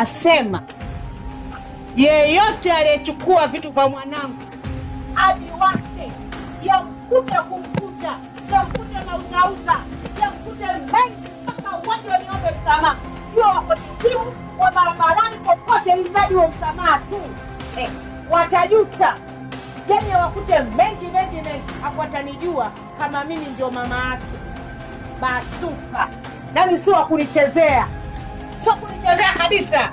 Nasema yeyote aliyechukua vitu vya mwanangu aviwache, yamkute kumkuta, yamkute mauzauza, yamkute mengi mpaka wote waniombe msamaha. Hiyo wako timu wa barabarani popote ilibadi wa msamaha tu. Watajuta. Yaani wakute mengi. Hapo watanijua kama mimi ndio mama yake. Basuka. Nani sio kunichezea. Sio kunichezea kabisa.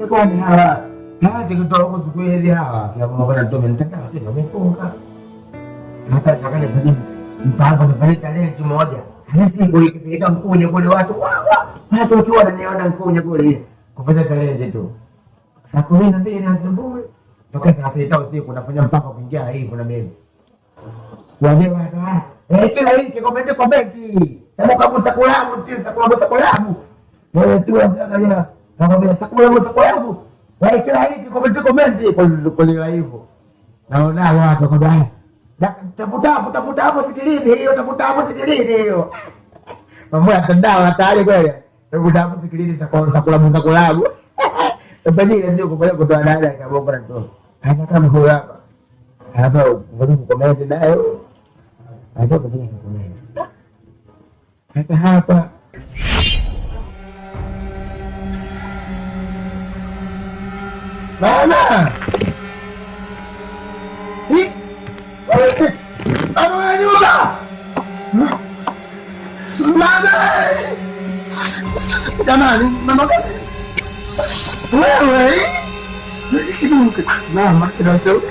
Kwani hawa kutoka huko siku hizi hawa ya mwana ndio mtandao sio wamefunga hata kama ni mpango ni tarehe moja hasi kulikifika Mkunye kule watu wakiwa wananiona Mkunye kule kufanya tarehe tu saa 12 asubuhi toka saa 6 usiku nafanya mpango kuingia hii kuna mimi wale watu kila wiki kwa benki kama kabusa kulamu sio kabusa kulamu wewe tu angalia nakwambia sakula yangu. Wale kila hiki komenti kwa live. Naona watu kwamba tafuta hapo sikilini hiyo, tafuta hapo sikilini hiyo. Mambo ya mtandao tayari kweli. Tafuta hapo sikilini sakula. Tabadili ndio kwa kutoa dada kama bora tu. Hata kama huyo hapa. Hapa ngoja kukomenti nayo. Hata kwa nini kukomenti. Sasa hapa Mama! Ni? Wewe! Mama nyumba! Mama! Jamani, mama gani? Wewe! Mama kidogo.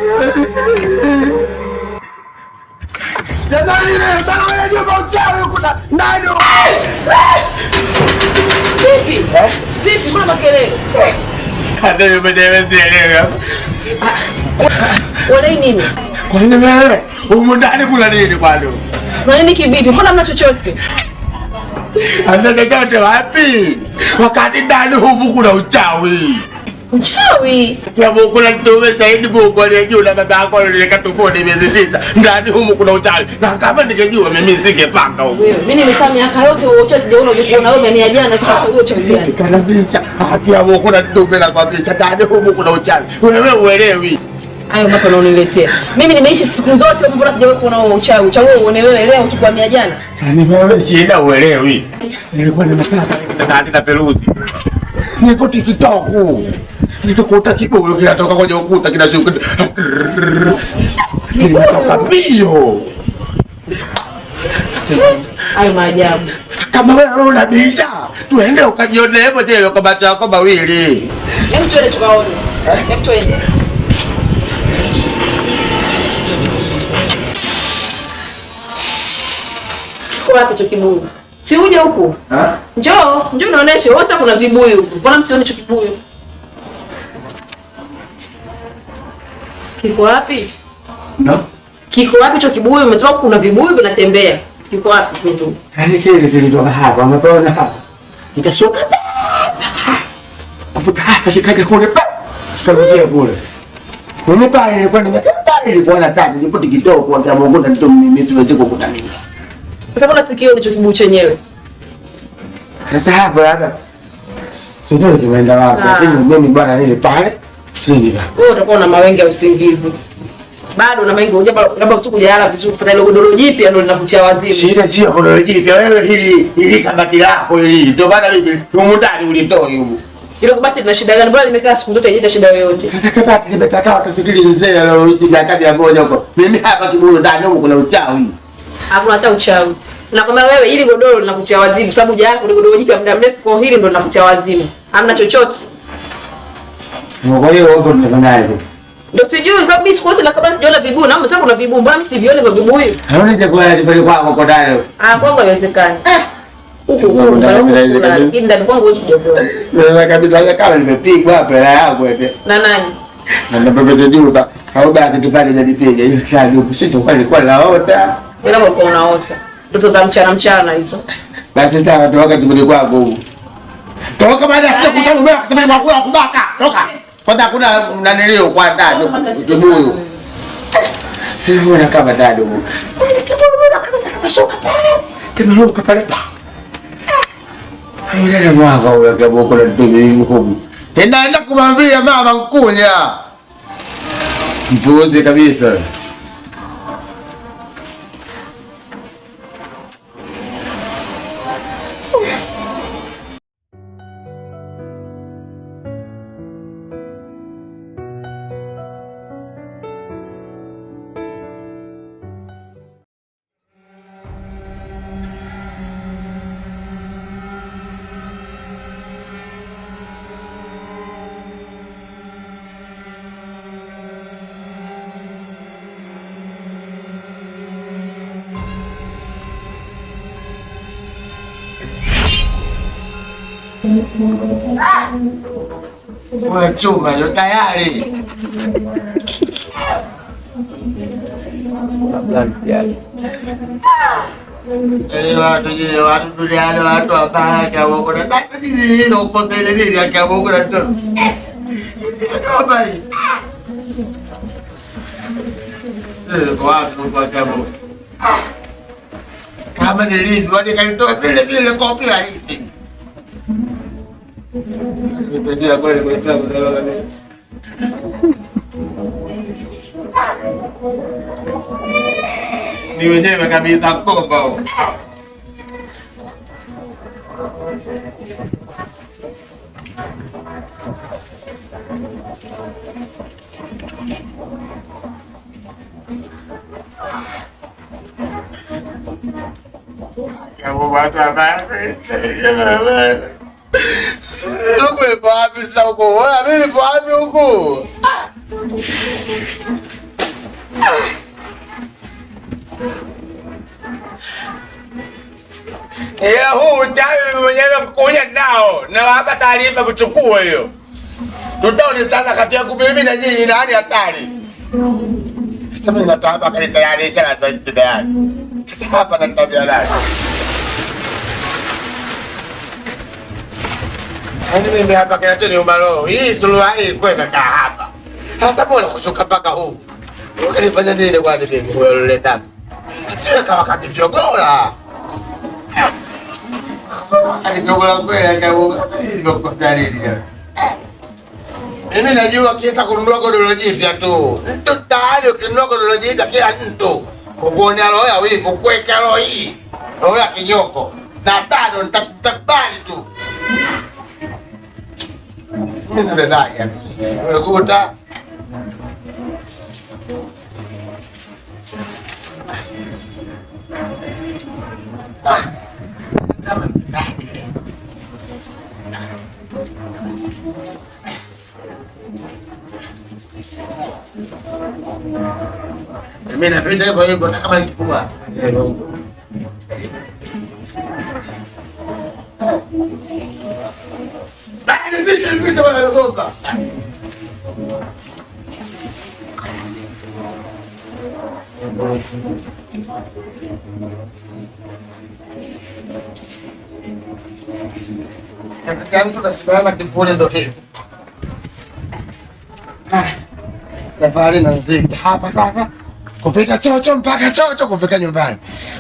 Jamani, mama nyumba uchawi kuna nani? Vipi? Vipi mama kelele? Hata nimeelewa sielewi. Kwa nini? Kwa nini wewe? Humu ndani kuna nini bado? Kwa nini kivipi? Mbona mna chochote? Anza chochote wapi? Wakati ndani humu kuna uchawi. Uchawi? Kwa Mungu kuna mtume Saidi Mungu aliyejua na baba yako alileka tofauti miezi 9. Ndani humu kuna uchawi. Na kama ningejua mimi singepanga huko. Wewe, mimi nimekaa miaka yote uchawi sijaona ulikuwa na wewe umemia jana kisha huo uchawi gani? Kabisa. Haki ya Mungu kuna mtume na kabisa ndani humu kuna uchawi. Wewe uelewi. Hayo mambo unaoniletea. Mimi nimeishi siku zote huko mbona sijawahi kuona uchawi. Uchawi uone wewe leo tukua mia jana. Yaani wewe shida uelewi. Nilikuwa nimekaa katika peruzi. Niko TikTok. Nikakuta kigogo kinatoka kwenye ukuta kinashuka. Nimetoka bio. Hayo maajabu. Kama wewe unabisha, tuende ukajionee mwenyewe kwa macho yako mawili. Hebu tuende tukaone. Hebu tuende. Kwa hapo cho kibuyu. Si uje huku? Njoo naoneshe. Wasa kuna vibuyu huku. Mbona msione cho kibuyu? Kiko wapi? No. Kiko wapi cho kibuyu? Umesema kuna vibuyu vinatembea. Kiko wapi vitu? Yaani kile kilitoka hapa, umeona hapa. Nikashuka. Afuta hapa kikaja kule. Karudia kule. Mimi pale nilikuwa na tatu, nilikuwa kidogo kwa kama Mungu ndio mimi tuweze kukutania. Sasa mbona sikio ni cho kibuyu chenyewe? Sasa hapa. Sio tumeenda wapi? Lakini mimi bwana nile pale. Wewe utakuwa na mawenge ya usingizi. Bado na mawenge unajua labda usiku hujalala vizuri kupata ile godoro jipya ndio linakutia wazimu. Shida sio godoro jipya wewe hili kabati lako hili. Ndio maana mimi humu ndani ulitoi huko. Ile kabati lina shida gani? Bora limekaa siku zote haijita shida yoyote. Sasa kabati limetaka utafikiri mzee aloishi miaka 100 huko. Mimi hapa kibuyu ndani huko kuna uchawi. Hakuna hata uchawi. Nakwambia wewe ili godoro linakutia wazimu sababu hujalala kuna godoro jipya muda mrefu kwa hili ndio linakutia wazimu. Hamna chochote. Kwa hiyo watu tunafanyaje? Ndio sijui sababu mimi sikuona na kabla sijaona vibuyu na msema kuna vibuyu mbona mimi sivioni hivyo vibuyu? Haona je kwa pale kwako kwa ndani. Kwangu haiwezekani. Huko ndani kwangu huwezi kujiona. Wewe kabisa kama nimepigwa hapa hela yako ete. Na nani? Na baba juba au baki tufanye na dipiga hiyo chali usito kwa laota. Wewe kama uko unaota. Ndoto za mchana hizo. Basi sasa toka tupige kwako. Toka baada ya kukutana wewe akasema ni mwakula kubaka. Toka. Kwanza kuna mnanilio kwa ndani kibuyu. Sasa mbona kama dado. Mbona kama shoka pale. Kama luka pale. Ile mwanga ule kwa boko la ndio huko. Nenda kumwambia mama Nkunya. Mpuuzi kabisa. Una chuma, yo tayari. Watu duniani watu hapana kama kuna tata nini upotea nini kama kuna tu. Kama hii. Watu kwa kama nilivyo hadi kanitoa vile kopi la hivi. Nimepedia kweli kwa sababu ndio ni wenyewe kabisa kombo. Kamu bata bata. Huko ni wapi sasa huko? Wewe ni wapi huko? Huu uchawi mwenyewe mkunya nao na wapa taarifa kuchukua hiyo. Tutaoni sasa kati yangu mimi na nyinyi nani hatari? Sasa mimi nataka kani tayari sana zaidi tayari. Sasa hapa na tabia nani? Mimi hapa kana tena umalo. Hii suruali kwenda kaa hapa. Sasa bora kushuka mpaka huu. Ukanifanya nini kwa bibi wewe leta? Sio kama kadifyogola. Alivyogola kweli kama hivyo kwa dalili. Mimi najua kiasi kununua godoro jipya tu. Mtu tayari ukinunua godoro jipya kila mtu. Kukuonea roho ya wivu kuweka roho hii. Roho ya kinyoko. Na tano nitakubali tu. Mimi nadai yani. Wewe kuta. Mimi napenda hivyo hivyo na kama nikikubwa. Bana nisha vitu wanaogopa. Kama tutasimama kipole ndo hivi. Safari na nziki hapa sasa. Kupita chocho mpaka chocho kufika nyumbani.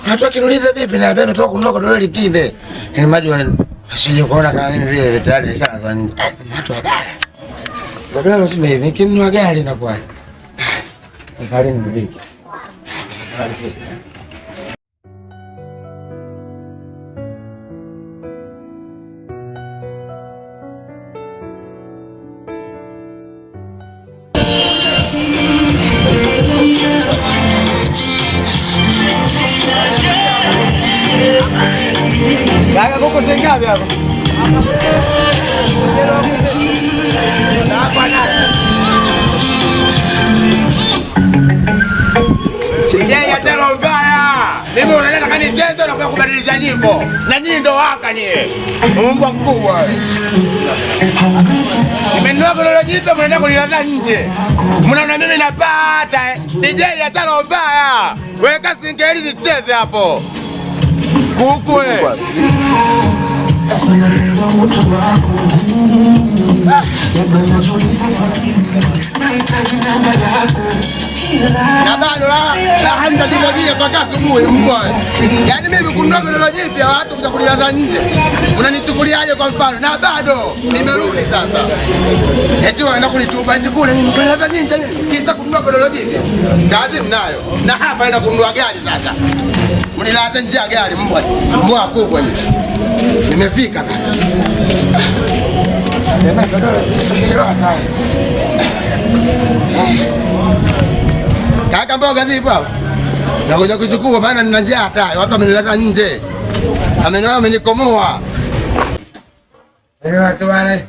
Watu wakiniuliza vipi na bebe toka kununua godoro lingine. Ni maji wa asije kuona kama mimi vile vitani sana. Watu wabaya. Godoro sio hivi, nikinunua gari na kwa. Safari ni mbiki. Kaka koko sengapi hapo? Sijaya tena mbaya. Mimi unaleta kani tendo na kubadilisha nyimbo. Na nyinyi ndo waka nyie. Mungu mkubwa. Nimenunua godoro jipya mnaenda kulilaza nje. Mnaona mimi napata DJ hata roho mbaya. Weka singeli nicheze hapo. Kuku wewe. Na bado la handa dimojia mpaka asubuhi mkoa. Yaani mimi kununua godoro jipya watu kuja kulilaza nje. Unanichukuliaje kwa mfano? Na bado nimerudi sasa. Eti wanaenda kunituba nje kule mimi kulilaza nje nini? Kita kununua godoro jipya. Kazi mnayo. Na hapa naenda kununua gari sasa. Mnilaza nje ya gari mbwa. Mbwa kubwa hivi. Nimefika sasa. Ndio godoro hilo hata. Kaka mboga zipo hapa. Nakuja kuchukua maana nina njaa hatari. Watu wamenilaza nje. Amenikomoa. Watu wale.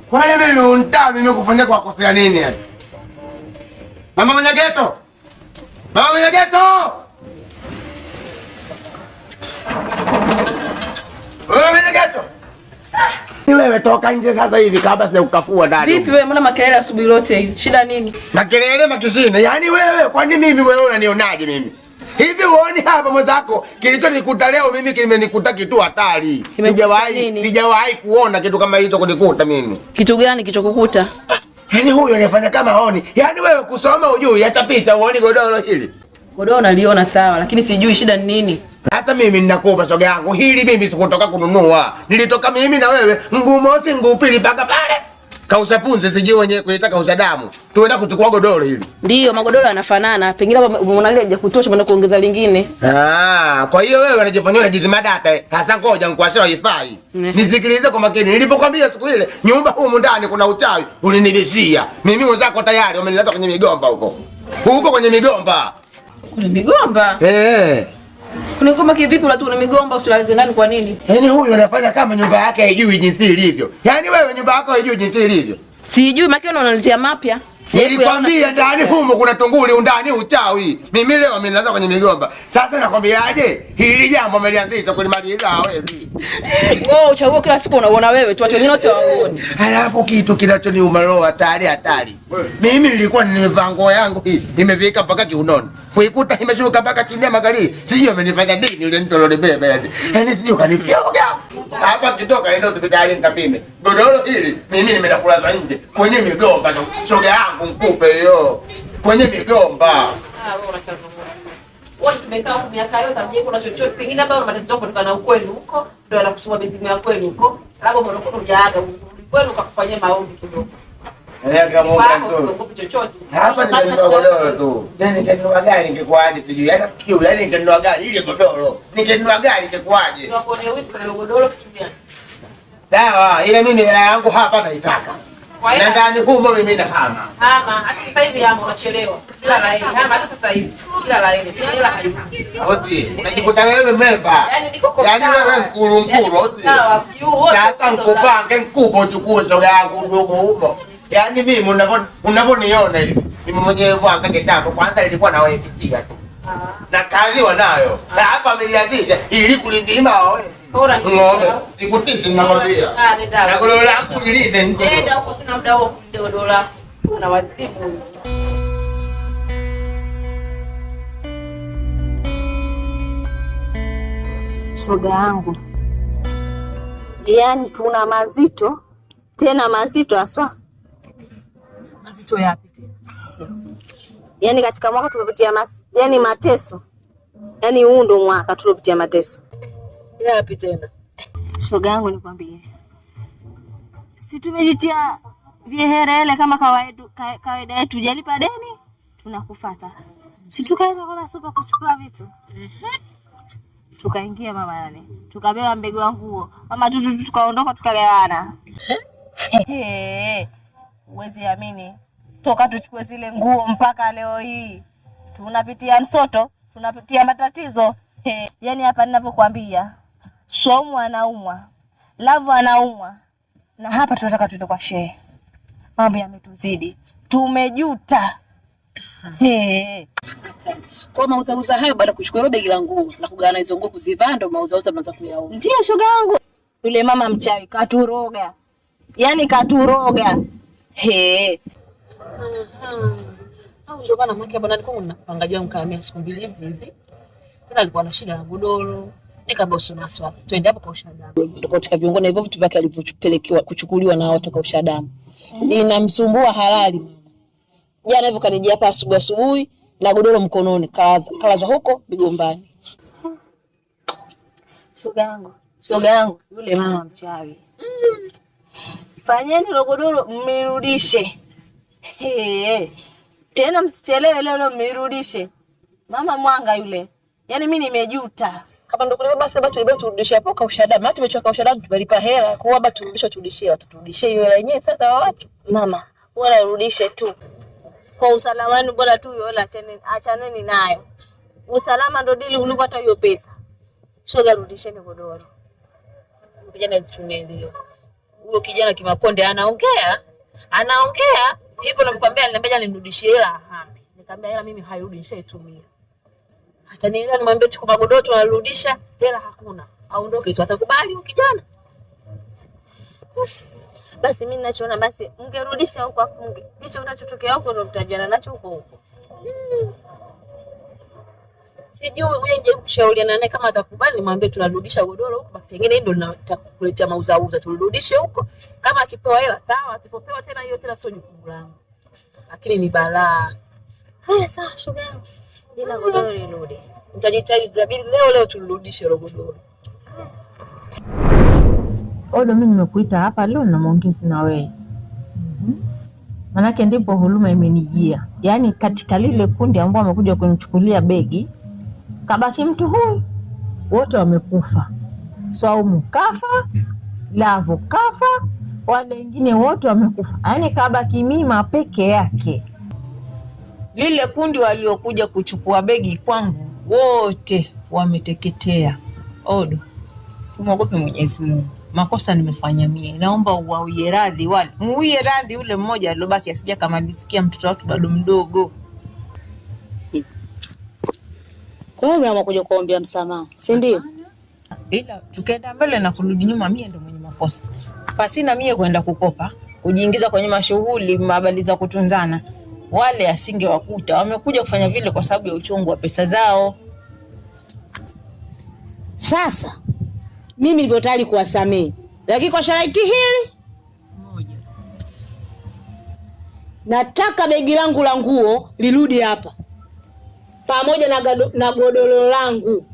Kwa nini mimi unta mimi kufanya kwa kosea nini yani? Mama mwenye geto. Mama mwenye geto. Wewe mwenye geto. Ni wewe toka nje sasa hivi kabla sija kukafua ndani. Vipi wewe mbona makelele asubuhi lote hivi? Shida nini? Makelele makishine. Yaani wewe kwa nini mimi wewe unanionaje mimi? Hivi uone hapa mwenzako kilichonikuta leo mimi kimenikuta kitu hatari. Sijawahi kuona kitu kama hicho kunikuta mimi. Kitu gani kilichokukuta? Yaani huyu anafanya kama haoni. Yaani wewe kusoma ujui hata picha uone godoro hili. Godoro naliona sawa lakini sijui shida ni nini. Hata mimi ninakupa shoga yangu. Hili mimi sikutoka kununua. Nilitoka mimi na wewe mguu mosi mguu pili paka pale. Kausha punze sijui wenyewe kuita kausha damu. Tuenda kuchukua godoro hili. Ndio magodoro yanafanana. Pengine umeona ile haja kutosha mbona kuongeza lingine. Kwa hiyo wewe unajifanyia unajizima data. Hasa ngoja nikuashie wifi. Nisikilize kwa makini. Nilipokuambia siku ile nyumba humu ndani kuna uchawi, ulinibishia. Mimi mwenzako tayari wamenilaza kwenye migomba huko. Huko kwenye migomba. Kuna migomba? Kuna migomba kivipi watu kuna migomba usilalize ndani kwa nini? Yaani huyu anafanya kama nyumba yake haijui jinsi ilivyo. Yaani wewe nyumba yako haijui jinsi ilivyo. Sijui maana unaniletea mapya. Nilikwambia ndani humo kuna tunguli undani uchawi. Mimi leo amenilaza kwenye migomba. Sasa nakwambiaje? Hili jambo amelianzisha kulimaliza hawezi. Uchawi kila siku unaona wewe tu watu wengine wote waone. Alafu kitu kinachoniuma roho hatari. Mimi nilikuwa nimevaa nguo yangu hii, nimevika mpaka kiunoni. Kuikuta imeshuka mpaka chini ya magari. Sijui amenifanya nini yule mtu alonibeba yani. Yaani sijui kanifyoga. Hapa kitoka nenda hospitali nikapime. Godoro hili mimi nimeenda kulaza nje kwenye migomba. Shoga yangu mkupe hiyo. Kwenye migomba. Wewe unacheza. Wote tumekaa huko miaka yote hamjeko na chochote. Pengine labda una matatizo kutokana na ukweli huko, ndio anakusoma mizimu ya kweli huko. Labda unakuwa unajaaga kweli ukakufanyia maombi kidogo. Hapa nimenunua godoro tu. Yaani ningenunua gari ingekuaje sijui. Hata sikio yaani ningenunua gari ile godoro. Ningenunua gari ingekuaje? Tunakuonea wipi ile godoro kitu gani? Sawa, ile mimi hela yangu hapa naitaka. Na ndani humo mimi na hama. Hata sasa hivi hama unachelewa. Kila laini. Hata sasa hivi. Kila laini. Kila laini. Hosi, unajikuta wewe memba. Yaani wewe mkuru hosi. Sawa, sasa mkupange mkupo uchukue shoga yangu ndogo huko. Yaani mimi unavoniona hivi. Mimi mwenyewe kwa kitambo kwanza nilikuwa na wewe pitia tu. Na kazi wanayo. Na hapa amelianzisha ili kulindima wewe. Ng'ombe, sikutishi ninakwambia. Na godoro lako lilinde nje. Nenda huko sina muda huo kulinda godoro lako. Una wazimu. Shoga yangu. Yaani tuna mazito, tena mazito aswa. Mazito yapi? Yaani katika mwaka tumepitia yaani mateso. Yaani huu ndo mwaka tulopitia mateso. Yapi tena? Shoga yangu nikwambie. Si tumejitia viherele kama kawaida yetu jalipa deni tunakufuata. Si tukaenda kwa supa kuchukua vitu. Tukaingia mama nani. Tukabeba mbegu wa nguo. Mama tukaondoka tukagawana. Uwezi amini. Toka tuchukue zile nguo mpaka leo hii. Tunapitia msoto, tunapitia matatizo. Yaani hapa ninavyokuambia. Somu anaumwa. Lavu anaumwa. Na hapa tunataka tuende kwa shehe. Mambo yametuzidi. Tumejuta. Kwa mauza hayo baada kuchukua ile begi la nguo na kugawana hizo nguo kuzivaa ndo mauza mnaanza kuyaona. Ndio shoga yangu. Yule mama mchawi katuroga. Yaani katuroga. Au ndio bana mke bwana alikuwa anapangajua mkaamia siku mbili hivi. Tena alikuwa na shida ya godoro. Nikabosu na swali. Twende hapo kausha damu. Ndio katika viungo na hivyo vitu vyake alivyopelekewa kuchukuliwa na watu kausha damu. Linamsumbua halali mama. Jana hivyo kanijia hapa asubuhi na godoro mkononi kalazwa huko Bigombani. Shoga yangu yule mama mchawi. Fanyeni lo godoro mmirudishe. Tena msichelewe leo mmirudishe. Mama mwanga yule. Yaani mimi nimejuta. Kama ndio kule basi bado turudishe hapo kausha damu. Hata tumechoka kausha damu tumelipa hela. Kwa bado turudishie hiyo hela yenyewe sasa wa watu. Mama, bora urudishe tu. Kwa usalama wenu bora tu hiyo hela achaneni nayo. Usalama ndo dili kuliko hata hiyo pesa. Shoga rudisheni godoro. Kijana tunaendelea. Huyo kijana Kimakonde anaongea hivyo nakwambia aliniambia nirudishie hela hambi. Nikamwambia hela mimi hairudi nishaitumia. Hata nielewa nimwambie tu kwa godoro tunarudisha hela hakuna. Aondoke tu atakubali huyo kijana. Basi mimi ninachoona basi mngerudisha huko afunge. Hicho kinachotokea huko ndo mtajana nacho huko. Sijui wewe nje kushauriana naye kama atakubali nimwambie tunarudisha godoro huko pengine ndio nitakuletea mauza turudishe huko. Kama akipewa hela sawa, asipopewa tena hiyo tena sio jukumu langu. Lakini ni balaa. Haya sawa shoga yangu. Jina godoro lirudi. Nitajitahidi leo turudishe godoro. Odo, mimi nimekuita hapa leo na maongezi na wewe. Manake ndipo huruma imenijia. Yaani katika lile kundi ambao wamekuja kunichukulia begi, kabaki mtu huyu, wote wamekufa. Swaumu kafa, Lavo kafa, wale wengine wote wamekufa. Yaani kabaki mimi peke yake. Lile kundi waliokuja kuchukua begi kwangu wote wameteketea. Odo, tumogope Mwenyezi Mungu. Makosa nimefanya mimi. Naomba uwawie radhi wale. Muwie radhi yule mmoja aliyobaki asija kama nisikia mtoto watu bado mdogo. Kwa hiyo mama kuja kuombea msamaha, si ndio? Ila tukaenda mbele na kurudi nyuma mimi ndo mwenye makosa. Pasina mimi kwenda kukopa, kujiingiza kwenye mashughuli mabali za kutunzana. Wale asingewakuta. Wamekuja kufanya vile kwa sababu ya uchungu wa pesa zao. Sasa mimi nilipo tayari kuwasamehe. Lakini kwa sharti hili moja. Nataka begi langu la nguo lirudi hapa. Pamoja na godoro langu.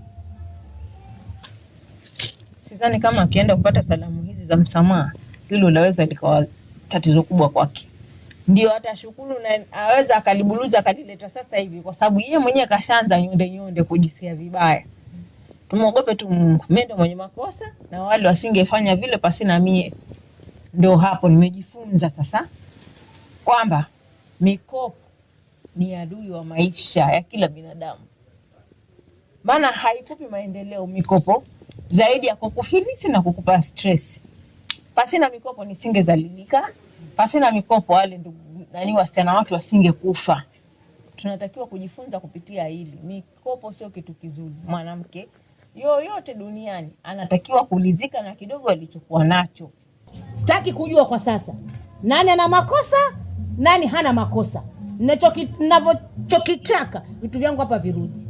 Sidhani kama akienda kupata salamu hizi za msamaha, hilo laweza likawa tatizo kubwa kwake. Ndio hata shukuru na aweza akalibuluza akalileta sasa hivi kwa sababu yeye mwenyewe kashaanza nyonde kujisikia vibaya. Tumogope tu Mungu. Mimi ndo mwenye makosa na wale wasingefanya vile pasina mie. Ndio hapo nimejifunza sasa kwamba mikopo ni adui wa maisha ya kila binadamu. Maana haikupi maendeleo mikopo zaidi ya kukufilisi na kukupa stress. Pasina mikopo nisingezalilika. Pasina mikopo wale ndugu wasichana watu wasingekufa. Tunatakiwa kujifunza kupitia hili. Mikopo sio kitu kizuri. Mwanamke yoyote duniani anatakiwa kulizika na kidogo alichokuwa nacho. Sitaki kujua kwa sasa nani ana makosa, nani hana makosa. Ninachokitaka vitu vyangu hapa virudi.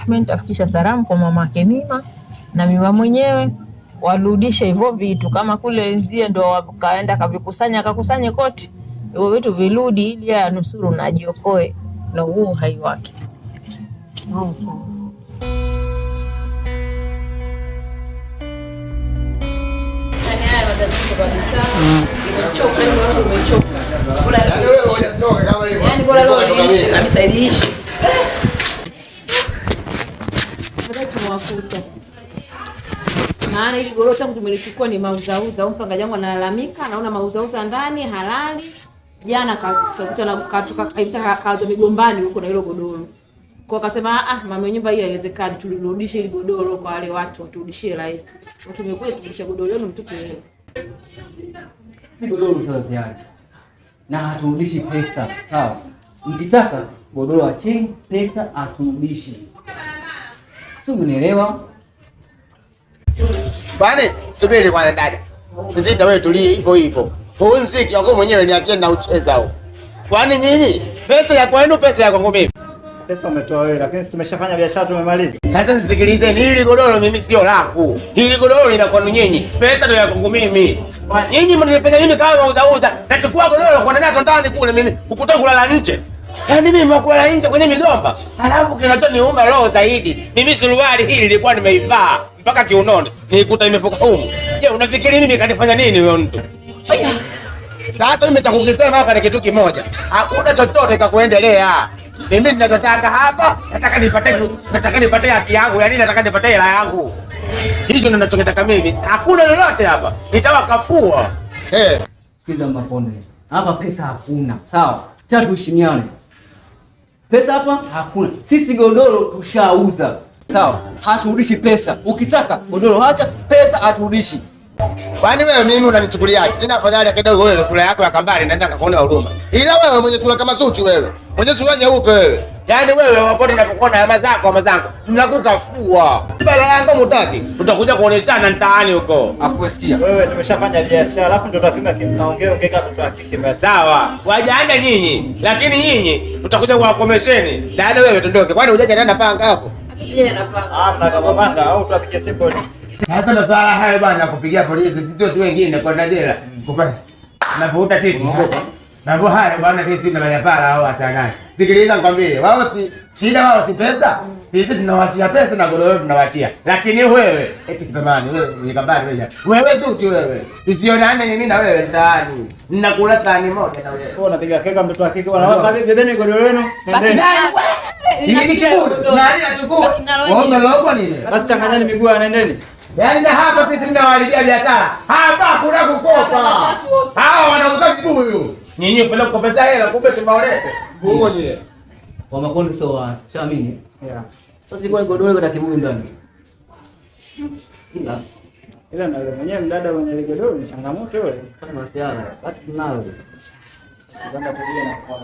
Mimi nitafikisha salamu kwa mamake Mima na Mima mwenyewe warudishe hivyo vitu kama kule enzie ndo wakaenda akakusanye koti. Hivyo vitu virudi ili anusuru na ajiokoe na huo hai wake. Sawa. Maana hili godoro tangu tumelichukua ni mauzauza. Mpangaji wangu analalamika, anaona mauzauza ndani halali. Jana kakuta na katoka Migombani huko na hilo godoro. Kwa akasema mama nyumba hii haiwezekani, tulirudishe ile godoro kwa wale watu, waturudishie hela yetu. Tumekuja kurudisha godoro leo mtupe hela. Si godoro sasa tayari. na haturudishi pesa. Sawa? Mkitaka godoro acheni, pesa haturudishi. Si unielewa? Bwana, subiri kwanza dada. Mzita wewe tulie hivyo hivyo. Huu mziki wako mwenyewe niachie na ucheza huo. Kwani nyinyi pesa ya kwenu pesa ya kwangu mimi? Pesa umetoa wewe, lakini tumeshafanya biashara tumemaliza. Sasa nisikilizeni, hili godoro mimi sio langu. Hili godoro lina kwenu nyinyi. Pesa ndio ya kwangu mimi. Nyinyi mnanifanya mimi kama uza. Nachukua godoro kwa nani ndani kule mimi kukuta kulala nje. Yaani mimi mkulala nje kwenye migomba. Halafu kinachoniuma roho zaidi. Mimi suruali hili nilikuwa nimeivaa mpaka kiunoni. Nilikuta imefuka humu. Je, unafikiri mimi kanifanya nini huyo mtu? Sasa mimi nitakukisema hapa ni kitu kimoja. Hakuna chochote cha kuendelea. Mimi ninachotaka hapa, nataka nipate haki yangu, yaani nataka nipate hela yangu. Hicho ndio ninachotaka mimi. Hakuna lolote hapa. Nitawakafua. Sikiza Makonde. Hapa pesa hakuna. Sawa? Cha tuheshimiane. Pesa hapa hakuna. Sisi godoro tushauza. Sawa? Haturudishi pesa. Ukitaka godoro acha, pesa haturudishi. Kwani wewe mimi unanichukuliaje? Tena afadhali kidogo wewe sura yako ya kambari naanza kukuona huruma. Ila wewe mwenye sura kama Zuchu wewe. Mwenye sura nyeupe wewe. Yaani wewe wapote unapokuona ama zako mnakukafua. Bala yangu mutaki. Tutakuja kuoneshana mtaani huko. Afu sikia. Wewe tumeshafanya biashara, alafu ndio tutakima kimnaongea ongeka mtu akike basi. Sawa. Wajaanja nyinyi, lakini nyinyi tutakuja kuwakomesheni. Dada wewe tuondoke. Kwani hujaja tena panga hapo? Hatujaje na panga. Mnakapanga au tuapige simple. Sasa masuala hayo bwana kupigia polisi sio tu wengine kwa jela. Kupata. Navuta titi. Mambo haya bwana titi na mayapara au atanani. Sikiliza nikwambie, wao si pesa. Sisi tunawachia pesa na godoro tunawachia. Lakini wewe eti zamani wewe ni kabari wewe. Wewe tu wewe. Usionane mimi na wewe ndani. Ninakula tani moja na wewe. Wewe unapiga keka mtoto wa kike bwana. Bebeni godoro lenu. Nendeni. Nani achukua? Wewe umelogwa nini? Basi changanyeni miguu anaendeni. Yaani hapa sisi tunawaharibia biashara. Hapa kuna kukopa. Hawa wanauza vibuyu. Nyinyi pale kukopesa hela kumbe tumaolete. Mungu ndiye. Kwa Makonde sio wa Shamini. Yeah. Sasa ziko godoro kwa kibuyu ndani. Ila na mwenyewe mdada mwenye godoro ni changamoto yule. Kwa masiara. Basi tunao. Kwenda kulia na kwa